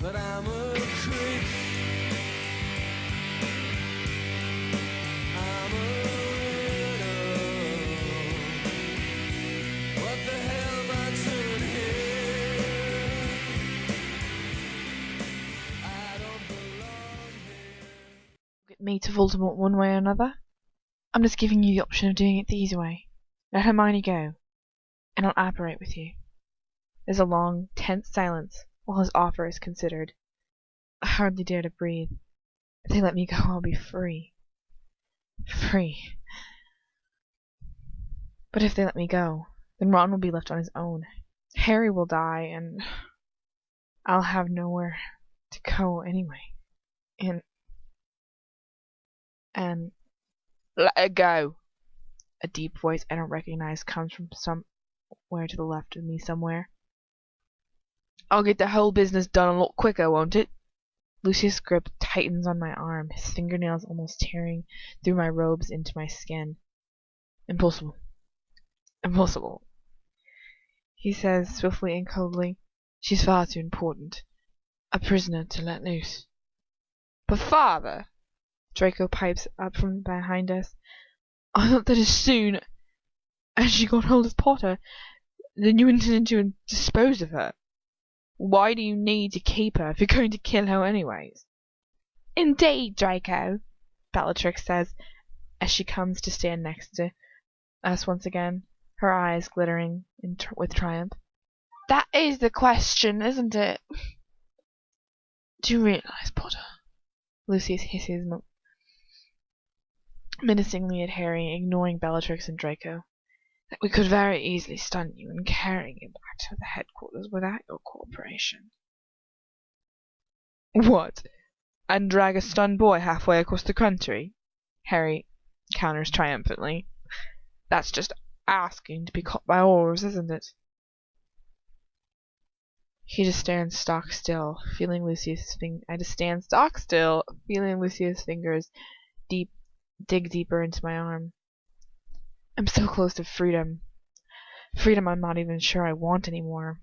but I'm a creep. I'm a widow. What the hell am I doing here? I don't belong here. Get me to Voldemort one way or another. I'm just giving you the option of doing it the easy way. Let Hermione go, and I'll apparate with you. There's a long, tense silence while his offer is considered. I hardly dare to breathe. If they let me go, I'll be free. Free. But if they let me go, then Ron will be left on his own. Harry will die, and I'll have nowhere to go anyway. And let it go. A deep voice I don't recognize comes from somewhere to the left of me somewhere. I'll get the whole business done a lot quicker, won't it? Lucius' grip tightens on my arm, his fingernails almost tearing through my robes into my skin. Impossible. Impossible. He says swiftly and coldly, she's far too important. A prisoner to let loose. But father! Draco pipes up from behind us. I thought that as soon as she got hold of Potter, then you intended to dispose of her. Why do you need to keep her if you're going to kill her anyways? Indeed, Draco, Bellatrix says, as she comes to stand next to us once again, her eyes glittering with triumph. That is the question, isn't it? Do you realize, Potter? Lucius hisses menacingly at Harry, ignoring Bellatrix and Draco, that we could very easily stun you and carry you back to the headquarters without your cooperation. What? And drag a stunned boy halfway across the country? Harry counters triumphantly. That's just asking to be caught by oars, isn't it? He just stands stock still, feeling Lucius' fingers dig deeper into my arm. I'm so close to freedom. Freedom I'm not even sure I want anymore.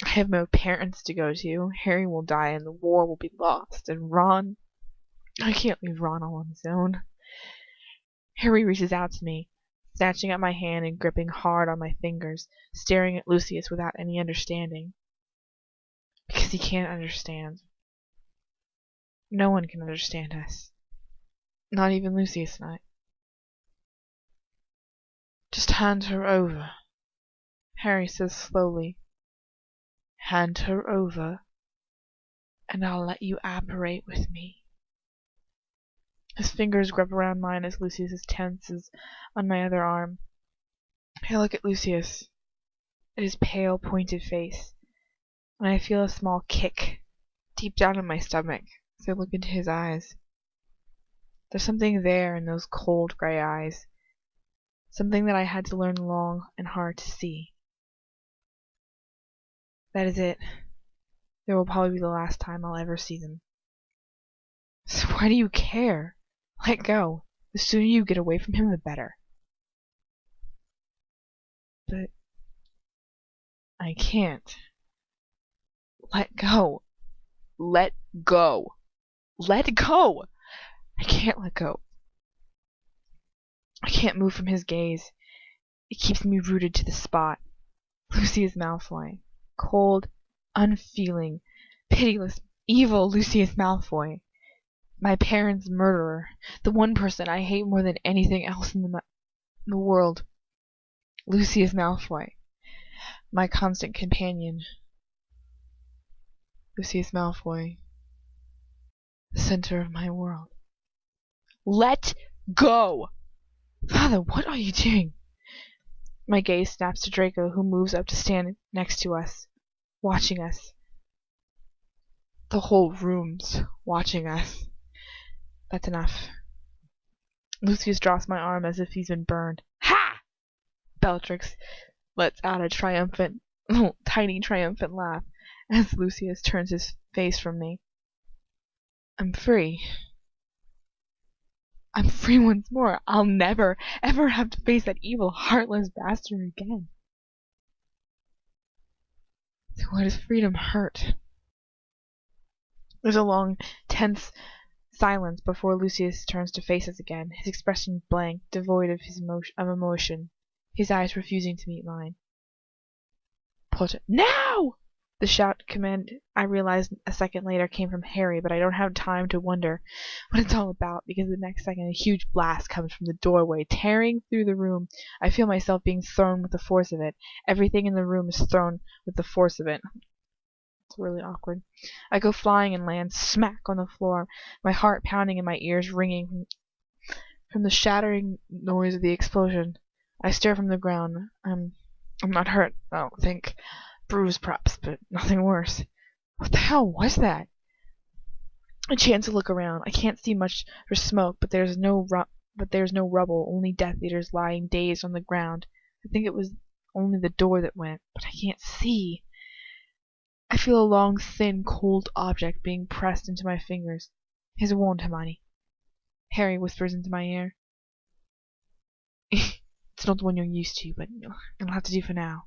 I have no parents to go to. Harry will die and the war will be lost. And Ron... I can't leave Ron all on his own. Harry reaches out to me, snatching at my hand and gripping hard on my fingers, staring at Lucius without any understanding. Because he can't understand. No one can understand us. Not even Lucius and I. Just hand her over, Harry says slowly. Hand her over, and I'll let you apparate with me. His fingers grip around mine as Lucius tenses on my other arm. I look at Lucius, at his pale, pointed face, and I feel a small kick deep down in my stomach as I look into his eyes. There's something there in those cold, gray eyes. Something that I had to learn long and hard to see. That is it. There will probably be the last time I'll ever see them. So why do you care? Let go. The sooner you get away from him, the better. But I can't. Let go. Let go. Let go! I can't let go. I can't move from his gaze. It keeps me rooted to the spot. Lucius Malfoy. Cold, unfeeling, pitiless, evil Lucius Malfoy. My parents' murderer. The one person I hate more than anything else in the world. Lucius Malfoy. My constant companion. Lucius Malfoy. The center of my world. Let go! Father, what are you doing? My gaze snaps to Draco, who moves up to stand next to us, watching us. The whole room's watching us. That's enough. Lucius drops my arm as if he's been burned. Ha! Bellatrix lets out a triumphant, tiny triumphant laugh as Lucius turns his face from me. I'm free. I'm free once more. I'll never, ever have to face that evil, heartless bastard again. So why does freedom hurt? There's a long, tense silence before Lucius turns to face us again, his expression blank, devoid of emotion, his eyes refusing to meet mine. Potter, now! The shout command I realized a second later came from Harry, but I don't have time to wonder what it's all about, because the next second a huge blast comes from the doorway, tearing through the room. I feel myself being thrown with the force of it. Everything in the room is thrown with the force of it. It's really awkward. I go flying and land smack on the floor, my heart pounding and my ears ringing from the shattering noise of the explosion. I stare from the ground. I'm not hurt, I don't think. Bruised perhaps, but nothing worse. What the hell was that? I chance to look around. I can't see much for smoke, but there's no rubble, only Death Eaters lying dazed on the ground. I think it was only the door that went, but I can't see. I feel a long, thin, cold object being pressed into my fingers. Here's a wand, Hermione. Harry whispers into my ear. It's not the one you're used to, but it'll have to do for now.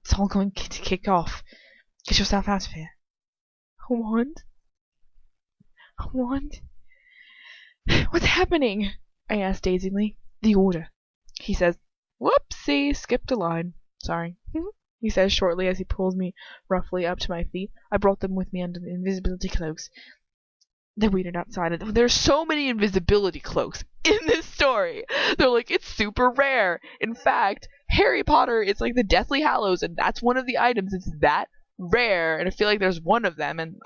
It's all going to kick off. Get yourself out of here. A wand? A wand? What's happening? I ask dazedly. The order. He says, whoopsie, skipped a line. Sorry. He says shortly as he pulls me roughly up to my feet. I brought them with me under the invisibility cloaks. They waited outside. There's so many invisibility cloaks in this story. They're like, it's super rare. In fact, Harry Potter is like the Deathly Hallows, and that's one of the items. It's that rare, and I feel like there's one of them. And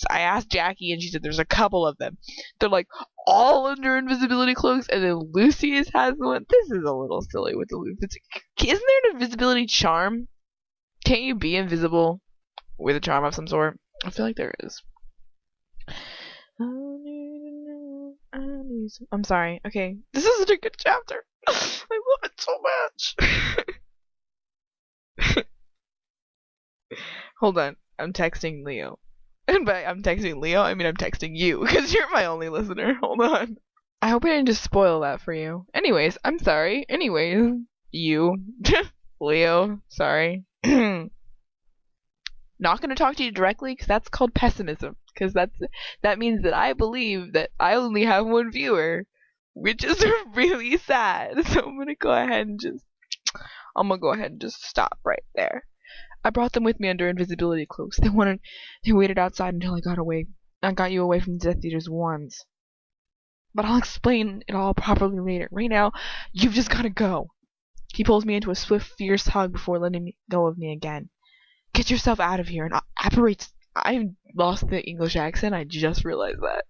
I asked Jackie, and she said there's a couple of them. They're like all under invisibility cloaks, and then Lucius has one. This is a little silly with the Lucius. Isn't there an invisibility charm? Can't you be invisible with a charm of some sort? I feel like there is. I'm sorry. Okay, this is such a good chapter. I love it so much. Hold on, I'm texting Leo. And by I'm texting Leo, I mean I'm texting you, because you're my only listener. Hold on. I hope I didn't just spoil that for you. Anyways, I'm sorry. Anyways, you. Leo, sorry. Not going to talk to you directly, because that's called pessimism. Because that means that I believe that I only have one viewer, which is really sad. So I'm gonna go ahead and just stop right there. I brought them with me under invisibility cloaks. They waited outside until I got you away from the Death Eaters once. But I'll explain it all properly later. Right now, you've just gotta go. He pulls me into a swift, fierce hug before letting go of me again. Get yourself out of here and apparates. I lost the English accent, I just realized that.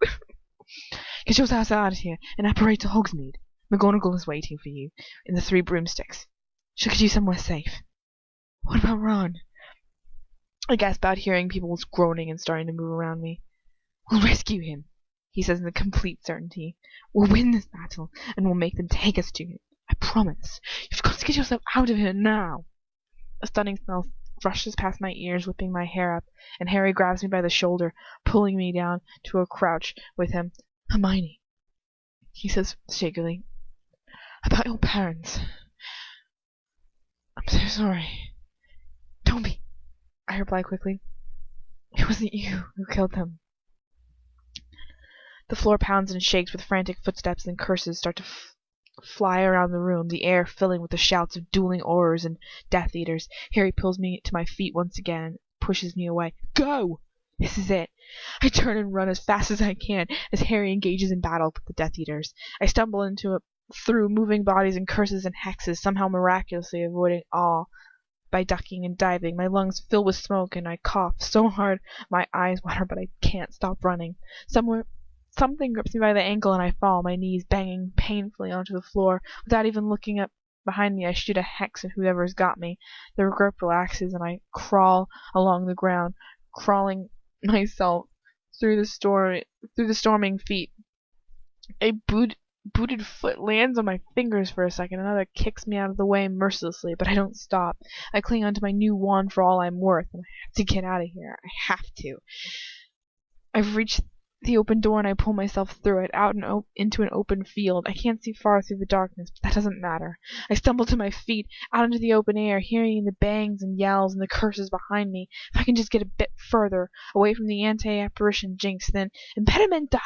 Get yourself out of here and apparate to Hogsmeade. McGonagall is waiting for you in the 3 broomsticks. She'll get you somewhere safe. What about Ron? I gasp out, hearing people groaning and starting to move around me. We'll rescue him, he says with complete certainty. We'll win this battle, and we'll make them take us to him. I promise. You've got to get yourself out of here now. A stunning smell rushes past my ears, whipping my hair up, and Harry grabs me by the shoulder, pulling me down to a crouch with him. Hermione, he says shakily, about your parents. I'm so sorry. Don't be, I reply quickly. It wasn't you who killed them. The floor pounds and shakes with frantic footsteps, and curses start to fly around the room, the air filling with the shouts of dueling Aurors and Death Eaters. Harry pulls me to my feet once again and pushes me away. Go! This is it. I turn and run as fast as I can as Harry engages in battle with the Death Eaters. I stumble through moving bodies and curses and hexes, somehow miraculously avoiding all by ducking and diving. My lungs fill with smoke and I cough so hard my eyes water, but I can't stop running. Something grips me by the ankle and I fall, my knees banging painfully onto the floor. Without even looking up behind me, I shoot a hex at whoever's got me. The grip relaxes and I crawl along the ground, crawling myself through the storming feet. A booted foot lands on my fingers for a second. Another kicks me out of the way mercilessly, but I don't stop. I cling onto my new wand for all I'm worth, and I have to get out of here. I have to. I've reached the open door and I pull myself through it, out and into an open field. I can't see far through the darkness, but that doesn't matter. I stumble to my feet, out into the open air, hearing the bangs and yells and the curses behind me. If I can just get a bit further, away from the anti-apparition jinx, then impedimenta!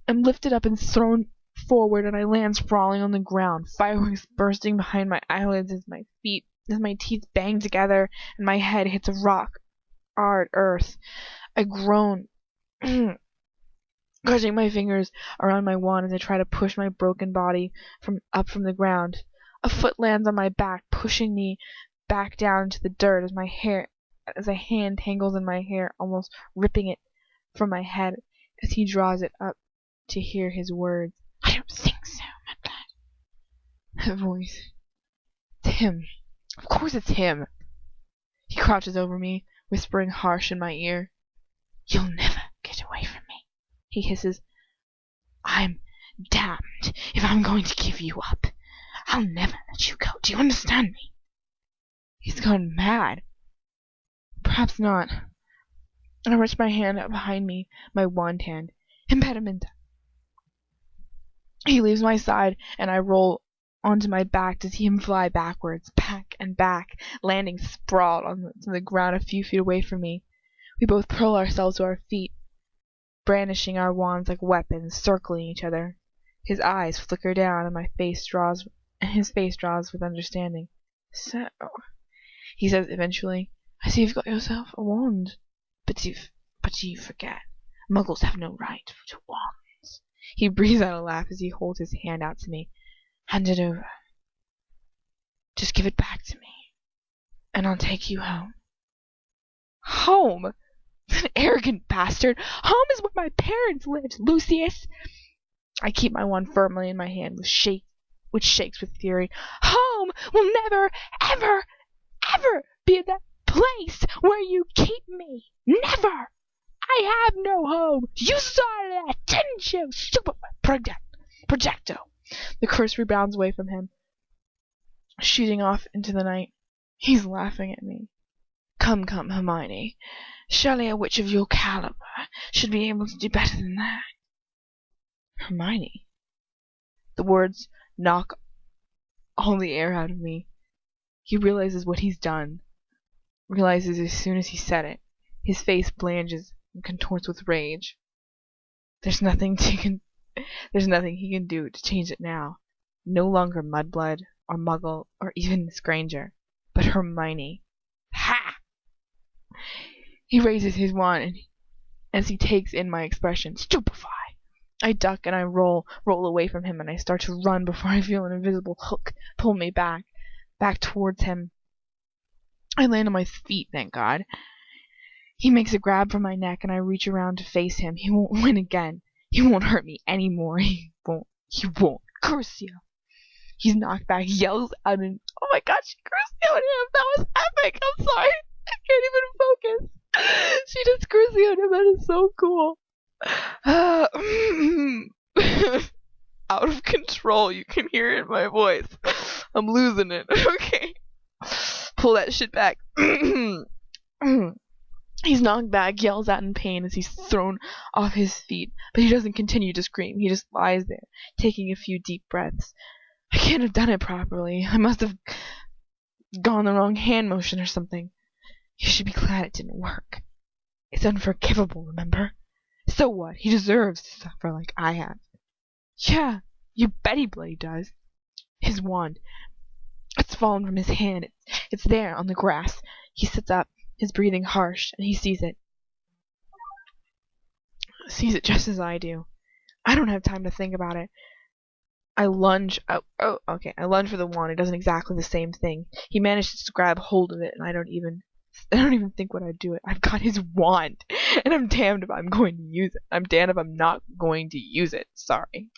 I'm lifted up and thrown forward, and I land sprawling on the ground, fireworks bursting behind my eyelids as my teeth bang together and my head hits a rock, hard earth. I groan, clutching my fingers around my wand as I try to push my broken body from the ground. A foot lands on my back, pushing me back down into the dirt as a hand tangles in my hair, almost ripping it from my head as he draws it up to hear his words. I don't think so, my blood. That voice. It's him. Of course it's him. He crouches over me, whispering harsh in my ear. You'll never get away from me, he hisses. I'm damned if I'm going to give you up. I'll never let you go. Do you understand me? He's gone mad. Perhaps not. I reach my hand up behind me, my wand hand. Impedimenta. He leaves my side, and I roll onto my back to see him fly backwards, back and back, landing sprawled on the ground a few feet away from me. We both hurl ourselves to our feet, brandishing our wands like weapons, circling each other. His eyes flicker down, and his face draws with understanding. So, he says eventually, I see you've got yourself a wand. But you forget. Muggles have no right to wands. He breathes out a laugh as he holds his hand out to me. Hand it over. Just give it back to me, and I'll take you home. Home? An arrogant bastard. Home is where my parents lived, Lucius. I keep my wand firmly in my hand, which shakes with fury. Home will never, ever, ever be that place where you keep me. Never. I have no home. You saw that, didn't you? Super projecto. The curse rebounds away from him, shooting off into the night. He's laughing at me. Come, Hermione. Surely a witch of your caliber should be able to do better than that. Hermione? The words knock all the air out of me. He realizes what he's done. Realizes as soon as he said it. His face blanches and contorts with rage. There's nothing he can do to change it now. No longer mudblood or muggle or even this Granger, but Hermione. Ha! He raises his wand as he takes in my expression. Stupefy! I duck and I roll away from him, and I start to run before I feel an invisible hook pull me back towards him. I land on my feet, thank God. He makes a grab for my neck, and I reach around to face him. He won't win again. He won't hurt me anymore. He won't. Curse you. He's knocked back, yells out, and oh my God, she cursed you at him. That was epic. I'm sorry. I can't even focus. She just cursed you at him. That is so cool. Out of control. You can hear it in my voice. I'm losing it. Okay. Pull that shit back. He's knocked back, yells out in pain as he's thrown off his feet, but he doesn't continue to scream. He just lies there, taking a few deep breaths. I can't have done it properly. I must have gone the wrong hand motion or something. You should be glad it didn't work. It's unforgivable, remember? So what? He deserves to suffer like I have. Yeah, you bet he bloody does. His wand. It's fallen from his hand. It's there on the grass. He sits up, his breathing harsh, and he sees it. Sees it just as I do. I don't have time to think about it. I lunge. Okay. I lunge for the wand. It doesn't exactly the same thing. He manages to grab hold of it, and I don't even think what I'd do it. I've got his wand, and I'm damned if I'm going to use it. I'm damned if I'm not going to use it. Sorry.